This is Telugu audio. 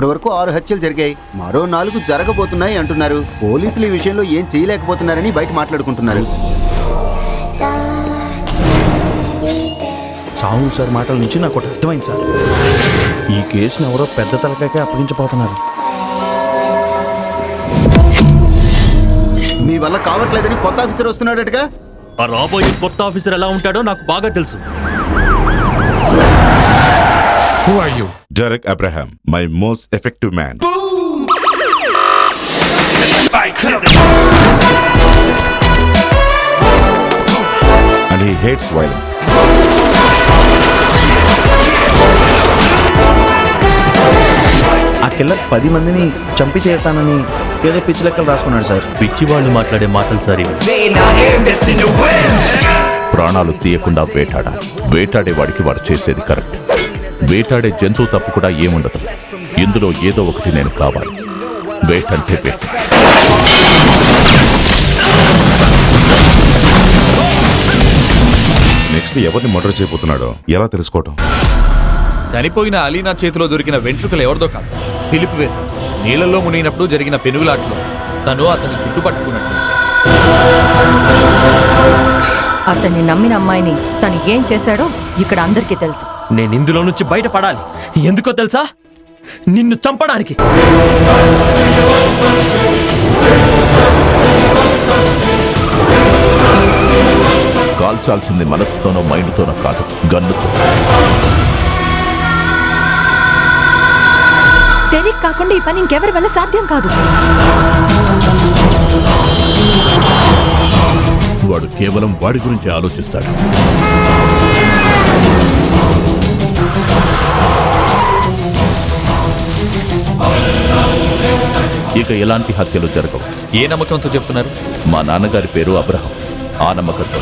ఇప్పటి వరకు 6 హత్యలు జరిగాయి, మరో 4 జరగబోతున్నాయి అంటున్నారు. పోలీసులు ఈ విషయంలో ఏం చేయలేకపోతున్నారని బయట మాట్లాడుకుంటున్నారు. సాహు సార్ మాటల నుంచి నాకు ఒకటి అర్థమైంది సార్. ఈ కేసును ఎవరో పెద్ద తలకాయకే అప్పగించబోతున్నారు. మీ వల్ల కావట్లేదని కొత్త ఆఫీసర్ వస్తున్నాడటగా. ఆ రాబోయే కొత్త ఆఫీసర్ ఎలా ఉంటాడో నాకు బాగా తెలుసు. Who are you? Derek Abraham, my most effective man. And he hates violence. ఆ కిల్లర్ 10 మందిని చంపి తీరుతానని ఏదో పిచ్చి లెక్కలు రాసుకున్నాడు సార్. పిచ్చి వాళ్ళు మాట్లాడే మాటలు సార్ ఇవి. ప్రాణాలు తీయకుండా వేటాడేవాడికి వాడు చేసేది కరెక్ట్. వేటాడే జంతువు తప్పు కూడా ఏముండదు. ఇందులో ఏదో ఒకటి నేను కావాలి. వేటంటే వేట. నెక్స్ట్ ఎవరిని మర్డర్ చేయబోతున్నాడో ఎలా తెలుసుకోవటం? చనిపోయిన అలీనా చేతిలో దొరికిన వెంట్రుకలు ఎవరిదో కాదు, ఫిలిప్ వేశాడు. నీళ్ళల్లో మునిగినప్పుడు జరిగిన పెనుగులాటలో తను అతన్ని చుట్టుపట్టుకున్నట్టు. అతన్ని నమ్మిన అమ్మాయిని తను ఏం చేశాడో ఇక్కడ అందరికీ తెలుసు. నేను ఇందులో నుంచి బయటపడాలి. ఎందుకో తెలుసా? నిన్ను చంపడానికి. కాల్చాల్సింది మనసుతోనో మైండ్తోనో కాదు, గన్నుతో. డెరిక్ కాకుండా ఈ పని ఇంకెవరి వల్ల సాధ్యం కాదు. వాడు కేవలం వాడి గురించి ఆలోచిస్తాడు. ఇక ఎలాంటి హత్యలు జరగవు. ఏ నమ్మకంతో చెప్తున్నారు? మా నాన్నగారి పేరు అబ్రహం. ఆ నమ్మకంతో.